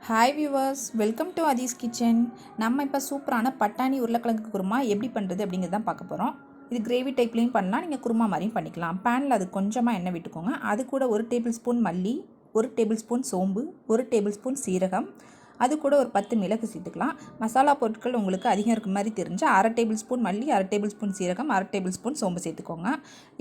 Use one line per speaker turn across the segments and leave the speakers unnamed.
Hi viewers, welcome to Athi's kitchen. நம்ம இப்போ சூப்பரான பட்டாணி உருளைக்கிழங்கு குருமா எப்படி பண்ணுறது அப்படிங்கிறது தான் பார்க்க போகிறோம். இது கிரேவி டைப்லேயும் பண்ணலாம், நீங்கள் குருமா மாதிரியும் பண்ணிக்கலாம். பேனில் அது கொஞ்சமாக எண்ணெய் விட்டுக்கோங்க. அது கூட 1 டேபிள் ஸ்பூன் மல்லி, 1 டேபிள் ஸ்பூன் சோம்பு, 1 டேபிள் ஸ்பூன் சீரகம், அது கூட ஒரு 10 மிளகு சேர்த்துக்கலாம். மசாலா பொருட்கள் உங்களுக்கு அதிகம் இருக்க மாதிரி தெரிஞ்சால் 1/2 டேபிள் ஸ்பூன் மல்லி, 1/2 டேபிள் ஸ்பூன் சீரகம், 1/2 டேபிள் ஸ்பூன் சோம்பு சேர்த்துக்கோங்க.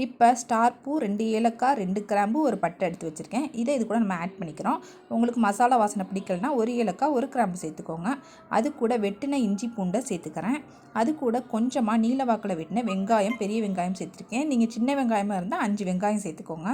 இப்போ ஸ்டார் பூ, 2 ஏலக்காய், 2 கிராம்பு, ஒரு பட்டை எடுத்து வச்சுருக்கேன். இது கூட நம்ம ஆட் பண்ணிக்கிறோம். உங்களுக்கு மசாலா வாசனை பிடிக்கலனா 1 ஏலக்காய், 1 கிராம்பு சேர்த்துக்கோங்க. அது கூட வெட்டின இஞ்சி பூண்டை சேர்த்துக்கிறேன். அது கூட கொஞ்சமாக நீல வாக்கில் வெட்டின வெங்காயம், பெரிய வெங்காயம் சேர்த்துருக்கேன். நீங்கள் சின்ன வெங்காயமாக இருந்தால் 5 வெங்காயம் சேர்த்துக்கோங்க.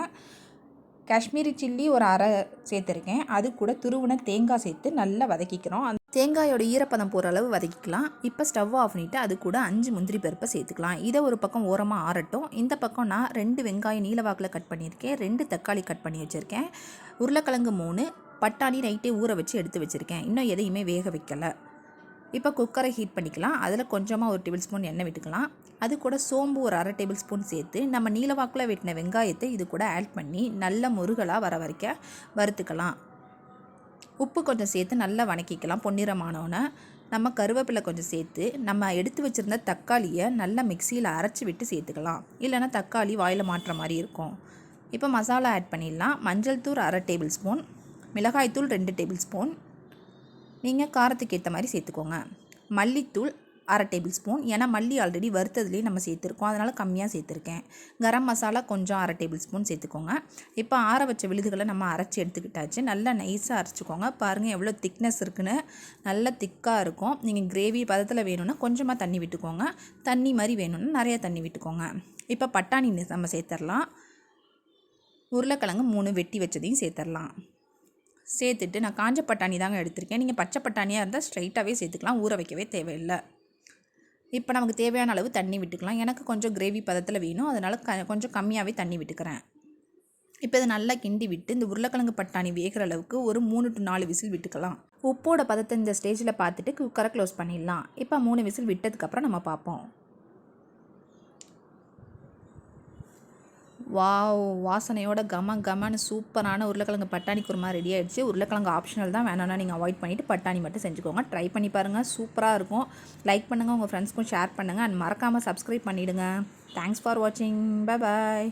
காஷ்மீரி சில்லி ஒரு 1/2 சேர்த்துருக்கேன். அது கூட துருவின தேங்காய் சேர்த்து நல்லா வதக்கிக்கிறோம். அந்த தேங்காயோட ஈரப்பதம் போகிற அளவு வதக்கிக்கலாம். இப்போ ஸ்டவ் ஆஃப் பண்ணிவிட்டு அது கூட 5 முந்திரி பருப்பை சேர்த்துக்கலாம். இதை ஒரு பக்கம் ஓரமாக ஆறட்டும். இந்த பக்கம் நான் 2 வெங்காயம் நீலவாக்கில் கட் பண்ணியிருக்கேன், 2 தக்காளி கட் பண்ணி வச்சுருக்கேன், உருளைக்கிழங்கு 3, பட்டாணி நைட்டே ஊற வச்சு எடுத்து வச்சுருக்கேன். இன்னும் எதையுமே வேக வைக்கலை. இப்போ குக்கரை ஹீட் பண்ணிக்கலாம். அதில் கொஞ்சமாக 1 டேபிள் ஸ்பூன் எண்ணெய் விட்டுக்கலாம். அது கூட சோம்பு ஒரு 1/2 டேபிள் ஸ்பூன் சேர்த்து நம்ம நீலவாக்கில் வெட்டின வெங்காயத்தை இது கூட ஆட் பண்ணி நல்ல முருகலாக வர வரைக்கும் வறுத்துக்கலாம். உப்பு கொஞ்சம் சேர்த்து நல்லா வணக்கிக்கலாம். பொன்னிறமானோன்னு நம்ம கருவேப்பிலை கொஞ்சம் சேர்த்து நம்ம எடுத்து வச்சுருந்த தக்காளியை நல்லா மிக்சியில் அரைச்சி விட்டு சேர்த்துக்கலாம். இல்லைனா தக்காளி வாயில் மாட்டுற மாதிரி இருக்கும். இப்போ மசாலா ஆட் பண்ணிடலாம். மஞ்சள் தூள் 1/2 டேபிள் ஸ்பூன், மிளகாய்த்தூள் 2 டேபிள் ஸ்பூன், நீங்கள் காரத்துக்கு ஏற்ற மாதிரி சேர்த்துக்கோங்க. மல்லித்தூள் 1/2 டேபிள் ஸ்பூன், ஏன்னா மல்லி ஆல்ரெடி வறுத்ததுலேயே நம்ம சேர்த்துருக்கோம், அதனால் கம்மியாக சேர்த்துருக்கேன். கரம் மசாலா கொஞ்சம் 1/2 டேபிள் ஸ்பூன் சேர்த்துக்கோங்க. இப்போ ஆற வச்ச விழுதுகளை நம்ம அரைச்சி எடுத்துக்கிட்டாச்சு. நல்லா நைஸாக அரைச்சிக்கோங்க. பாருங்கள் எவ்வளோ திக்னஸ் இருக்குன்னு. நல்லா திக்காக இருக்கும். நீங்கள் கிரேவி பதத்தில் வேணும்னா கொஞ்சமாக தண்ணி விட்டுக்கோங்க, தண்ணி மாதிரி வேணும்னா நிறையா தண்ணி விட்டுக்கோங்க. இப்போ பட்டாணி நம்ம சேர்த்துடலாம். உருளைக்கிழங்கு 3 வெட்டி வச்சதையும் சேர்த்துடலாம். சேர்த்துட்டு நான் காஞ்ச பட்டாணி தாங்க எடுத்திருக்கேன். நீங்கள் பச்சை பட்டாணியாக இருந்தால் ஸ்ட்ரைட்டாகவே சேர்த்துக்கலாம், ஊற வைக்கவே தேவையில்லை. இப்போ நமக்கு தேவையான அளவு தண்ணி விட்டுக்கலாம். எனக்கு கொஞ்சம் கிரேவி பதத்தில் வேணும், அதனால் கொஞ்சம் கம்மியாகவே தண்ணி விட்டுக்கிறேன். இப்போ இதை நல்லா கிண்டி விட்டு இந்த உருளைக்கிழங்கு பட்டாணி வேகிற அளவுக்கு ஒரு 3 to 4 விசில் விட்டுக்கலாம். உப்போட பதத்தை இந்த ஸ்டேஜில் பார்த்துட்டு குக்கரை க்ளோஸ் பண்ணிடலாம். இப்போ 3 விசில் விட்டதுக்கப்புறம் நம்ம பார்ப்போம். வாவ், வாசனையோட கமன்னு சூப்பரான உருளைக்கிழங்கு பட்டாணி குருமா ரெடி ஆகிடுச்சு. உருளைக்கிழங்கு ஆப்ஷனல் தான், வேணாம்னா நீங்கள் அவாய்ட் பண்ணிவிட்டு பட்டாணி மட்டும் செஞ்சுக்கோங்க. ட்ரை பண்ணி பாருங்கள், சூப்பராக இருக்கும். லைக் பண்ணுங்கள், உங்கள் ஃப்ரெண்ட்ஸ்க்கும் ஷேர் பண்ணுங்கள், அண்ட் மறக்காமல் சப்ஸ்கிரைப் பண்ணிவிடுங்க. தேங்க்ஸ் ஃபார் வாட்சிங். Bye bye.